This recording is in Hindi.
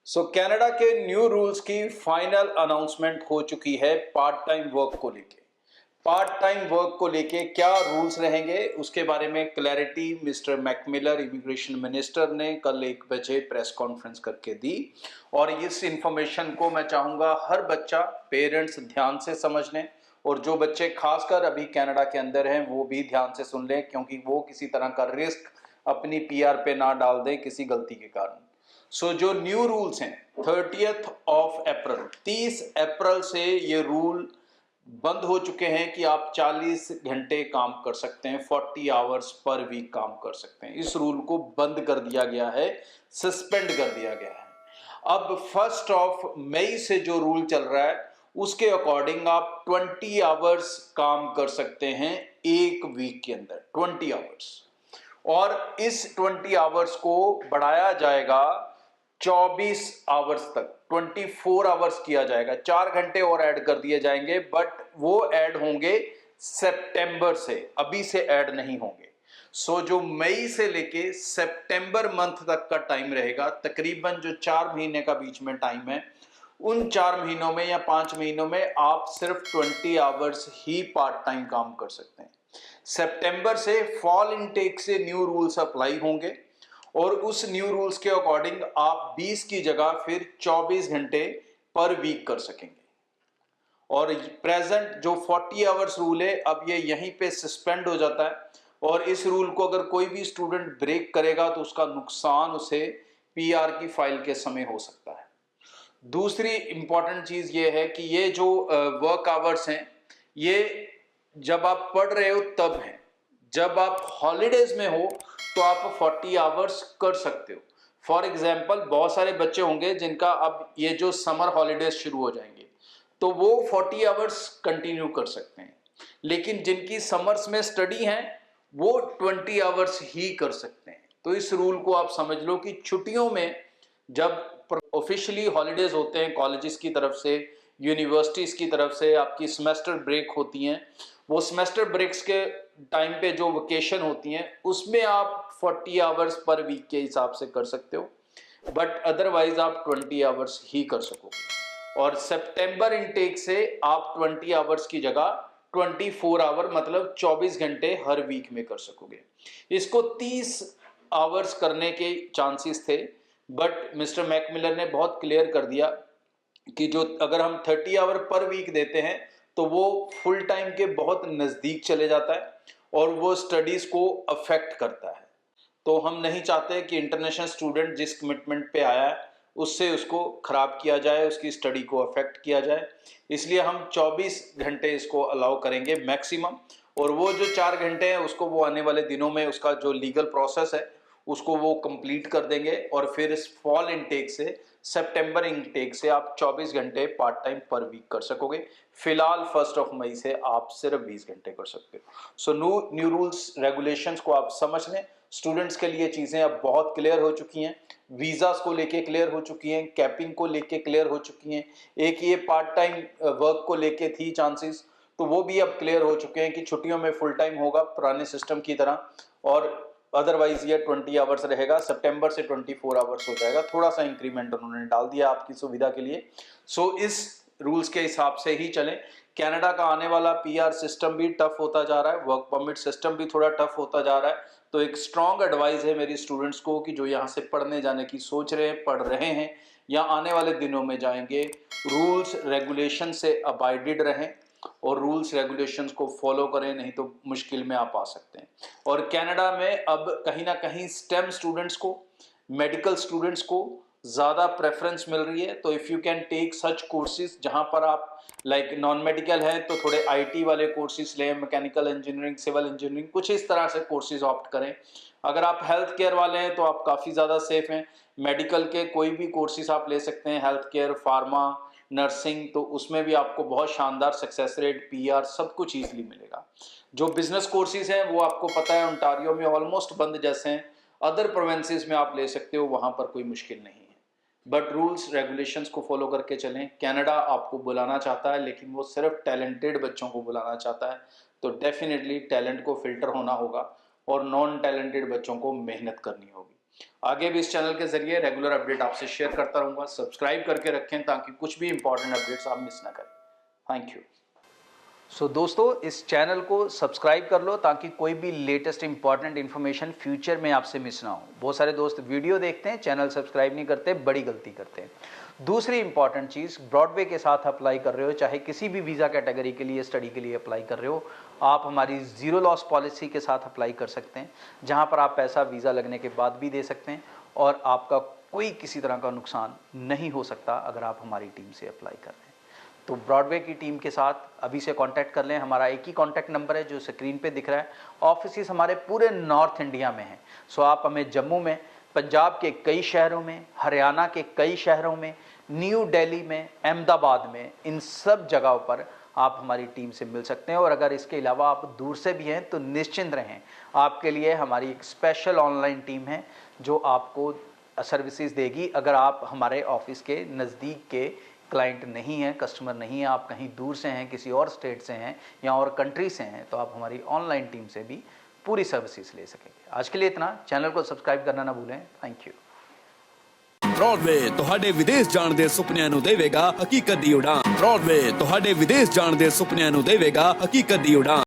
कनाडा के न्यू रूल्स की फाइनल अनाउंसमेंट हो चुकी है पार्ट टाइम वर्क को लेके। पार्ट टाइम वर्क को लेके क्या रूल्स रहेंगे उसके बारे में क्लैरिटी मिस्टर मैकमिलर इमिग्रेशन मिनिस्टर ने कल 1 बजे प्रेस कॉन्फ्रेंस करके दी। और इस इंफॉर्मेशन को मैं चाहूंगा हर बच्चा पेरेंट्स ध्यान से समझ लें, और जो बच्चे खासकर अभी कनाडा के अंदर हैं वो भी ध्यान से सुन लें, क्योंकि वो किसी तरह का रिस्क अपनी पीआर पे ना डाल दें किसी गलती के कारण। जो न्यू रूल्स हैं 30th ऑफ अप्रैल, 30 अप्रैल से ये रूल बंद हो चुके हैं कि आप 40 घंटे काम कर सकते हैं, 40 आवर्स पर वीक काम कर सकते हैं। इस रूल को बंद कर दिया गया है, सस्पेंड कर दिया गया है। अब 1 ऑफ मई से जो रूल चल रहा है उसके अकॉर्डिंग आप 20 आवर्स काम कर सकते हैं एक वीक के अंदर, 20 आवर्स। और इस 20 आवर्स को बढ़ाया जाएगा 24 आवर्स तक, 24 आवर्स किया जाएगा। 4 घंटे और ऐड कर दिए जाएंगे, बट वो ऐड होंगे सितंबर से, अभी से ऐड नहीं होंगे। जो मई से लेके सितंबर मंथ तक का टाइम रहेगा, तकरीबन जो 4 महीने का बीच में टाइम है, उन 4 महीनों में या 5 महीनों में आप सिर्फ 20 आवर्स ही पार्ट टाइम काम कर सकते हैं। सितंबर से फॉल इनटेक से न्यू रूल्स अप्लाई होंगे, और उस न्यू रूल्स के अकॉर्डिंग आप 20 की जगह फिर 24 घंटे पर वीक कर सकेंगे। और प्रेजेंट जो 40 आवर्स रूल है, अब ये यहीं पे सस्पेंड हो जाता है, और इस रूल को अगर कोई भी स्टूडेंट ब्रेक करेगा तो उसका नुकसान उसे पीआर की फाइल के समय हो सकता है। दूसरी इंपॉर्टेंट चीज ये है कि ये जो वर्क आवर्स हैं, ये जब आप पढ़ रहे हो तब हैं। जब आप हॉलीडेज में हो तो आप 40 आवर्स कर सकते हो। फॉर एग्जाम्पल, बहुत सारे बच्चे होंगे जिनका अब ये जो समर हॉलीडेज शुरू हो जाएंगे तो वो 40 आवर्स कंटिन्यू कर सकते हैं, लेकिन जिनकी समर्स में स्टडी है वो 20 आवर्स ही कर सकते हैं। तो इस रूल को आप समझ लो कि छुट्टियों में जब ऑफिशियली हॉलीडेज होते हैं कॉलेजेस की तरफ से, यूनिवर्सिटीज की तरफ से, आपकी सेमेस्टर ब्रेक होती हैं, वो सेमेस्टर ब्रेक्स के टाइम पे जो वेकेशन होती हैं उसमें आप 40 आवर्स पर वीक के हिसाब से कर सकते हो, बट अदरवाइज आप 20 आवर्स ही कर सकोगे। और सितंबर इनटेक से आप 20 आवर्स की जगह 24 आवर मतलब 24 घंटे हर वीक में कर सकोगे। इसको 30 आवर्स करने के चांसेस थे, बट मिस्टर मैकमिलर ने बहुत क्लियर कर दिया कि जो अगर हम 30 आवर पर वीक देते हैं तो वो फुल टाइम के बहुत नज़दीक चले जाता है और वो स्टडीज़ को अफेक्ट करता है। तो हम नहीं चाहते कि इंटरनेशनल स्टूडेंट जिस कमिटमेंट पे आया है उससे उसको खराब किया जाए, उसकी स्टडी को अफेक्ट किया जाए। इसलिए हम 24 घंटे इसको अलाउ करेंगे मैक्सिमम, और वो जो 4 घंटे हैं उसको वो आने वाले दिनों में उसका जो लीगल प्रोसेस है उसको वो कंप्लीट कर देंगे, और फिर इस फॉल इनटेक से, सितंबर इनटेक से आप 24 घंटे पार्ट टाइम पर वीक कर सकोगे। फिलहाल 1 ऑफ मई से आप सिर्फ 20 घंटे कर सकते हो। न्यू रूल्स रेगुलेशंस को आप समझ लें। स्टूडेंट्स के लिए चीज़ें अब बहुत क्लियर हो चुकी हैं, वीज़ास को लेके क्लियर हो चुकी हैं, कैपिंग को लेके क्लियर हो चुकी हैं। एक ये पार्ट टाइम वर्क को लेके थी चांसेस, तो वो भी अब क्लियर हो चुके हैं कि छुट्टियों में फुल टाइम होगा पुराने सिस्टम की तरह, और अदरवाइज ये 20 आवर्स रहेगा। सितंबर से 24 आवर्स हो जाएगा। थोड़ा सा इंक्रीमेंट उन्होंने डाल दिया आपकी सुविधा के लिए। इस रूल्स के हिसाब से ही चलें। कनाडा का आने वाला पीआर सिस्टम भी टफ होता जा रहा है, वर्क परमिट सिस्टम भी थोड़ा टफ होता जा रहा है। तो एक स्ट्रॉन्ग एडवाइस है मेरी स्टूडेंट्स को कि जो यहाँ से पढ़ने जाने की सोच रहे हैं, पढ़ रहे हैं या आने वाले दिनों में जाएंगे, रूल्स रेगुलेशन से अबाइडेड रहें और रूल्स रेगुलेशंस को फॉलो करें, नहीं तो मुश्किल में आप आ सकते हैं। और कनाडा में अब कहीं ना कहीं स्टेम स्टूडेंट्स को, मेडिकल स्टूडेंट्स को ज़्यादा प्रेफरेंस मिल रही है। तो if you can take such courses जहाँ पर आप लाइक नॉन मेडिकल है तो थोड़े आईटी वाले कोर्सेज लें, मैकेनिकल इंजीनियरिंग, सिविल इंजीनियरिंग, कुछ इस तरह से कोर्सेज ऑप्ट करें। अगर आप हेल्थ केयर वाले हैं तो आप काफ़ी ज़्यादा सेफ हैं। मेडिकल के कोई भी कोर्सेज आप ले सकते हैं, हेल्थ केयर, फार्मा, नर्सिंग, तो उसमें भी आपको बहुत शानदार सक्सेस रेट, पीआर, सब कुछ ईजिली मिलेगा। जो बिजनेस कोर्सेज हैं वो आपको पता है ओंटारियो में ऑलमोस्ट बंद जैसे हैं, अदर प्रोविंसेस में आप ले सकते हो, वहाँ पर कोई मुश्किल नहीं है। बट रूल्स रेगुलेशंस को फॉलो करके चलें। कनाडा आपको बुलाना चाहता है, लेकिन वो सिर्फ टैलेंटेड बच्चों को बुलाना चाहता है, तो डेफिनेटली टैलेंट को फिल्टर होना होगा और नॉन टैलेंटेड बच्चों को मेहनत करनी होगी। आगे भी इस चैनल के जरिए रेगुलर अपडेट आपसे शेयर करता रहूंगा। सब्सक्राइब करके रखें ताकि कुछ भी इंपॉर्टेंट अपडेट्स आप मिस ना करें। Thank you. सो दोस्तों, इस चैनल को सब्सक्राइब कर लो ताकि कोई भी लेटेस्ट इंपॉर्टेंट इन्फॉर्मेशन फ्यूचर में आपसे मिस ना हो। बहुत सारे दोस्त वीडियो देखते हैं, चैनल सब्सक्राइब नहीं करते, बड़ी गलती करते हैं। दूसरी इंपॉर्टेंट चीज़, ब्रॉडवे के साथ अप्लाई कर रहे हो, चाहे किसी भी वीज़ा कैटेगरी के लिए स्टडी के लिए अप्लाई कर रहे हो, आप हमारी ज़ीरो लॉस पॉलिसी के साथ अप्लाई कर सकते हैं, जहाँ पर आप पैसा वीज़ा लगने के बाद भी दे सकते हैं और आपका कोई किसी तरह का नुकसान नहीं हो सकता अगर आप हमारी टीम से अप्लाई कर रहे हैं। तो ब्रॉडवे की टीम के साथ अभी से कांटेक्ट कर लें। हमारा एक ही कांटेक्ट नंबर है जो स्क्रीन पे दिख रहा है। ऑफिस हमारे पूरे नॉर्थ इंडिया में हैं। सो आप हमें जम्मू में, पंजाब के कई शहरों में, हरियाणा के कई शहरों में, न्यू दिल्ली में, अहमदाबाद में, इन सब जगहों पर आप हमारी टीम से मिल सकते हैं। और अगर इसके अलावा आप दूर से भी हैं तो निश्चिंत रहें, आपके लिए हमारी एक स्पेशल ऑनलाइन टीम है जो आपको सर्विसेज देगी। अगर आप हमारे ऑफिस के नज़दीक के क्लाइंट नहीं है, कस्टमर नहीं है, आप कहीं दूर से हैं, किसी और स्टेट से हैं या और कंट्री से हैं, तो आप हमारी ऑनलाइन टीम से भी पूरी सर्विसेज ले सकेंगे। आज के लिए इतना। चैनल को सब्सक्राइब करना ना भूलें। Thank you. ब्रॉडवे ਤੁਹਾਡੇ ਵਿਦੇਸ਼ ਜਾਣ ਦੇ ਸੁਪਨਿਆਂ ਨੂੰ ਦੇਵੇਗਾ ਹਕੀਕਤ ਦੀ ਉਡਾਨ। ब्रॉडवे ਤੁਹਾਡੇ ਵਿਦੇਸ਼ ਜਾਣ ਦੇ ਸੁਪਨਿਆਂ ਨੂੰ ਦੇਵੇਗਾ ਹਕੀਕਤ ਦੀ ਉਡਾਨ।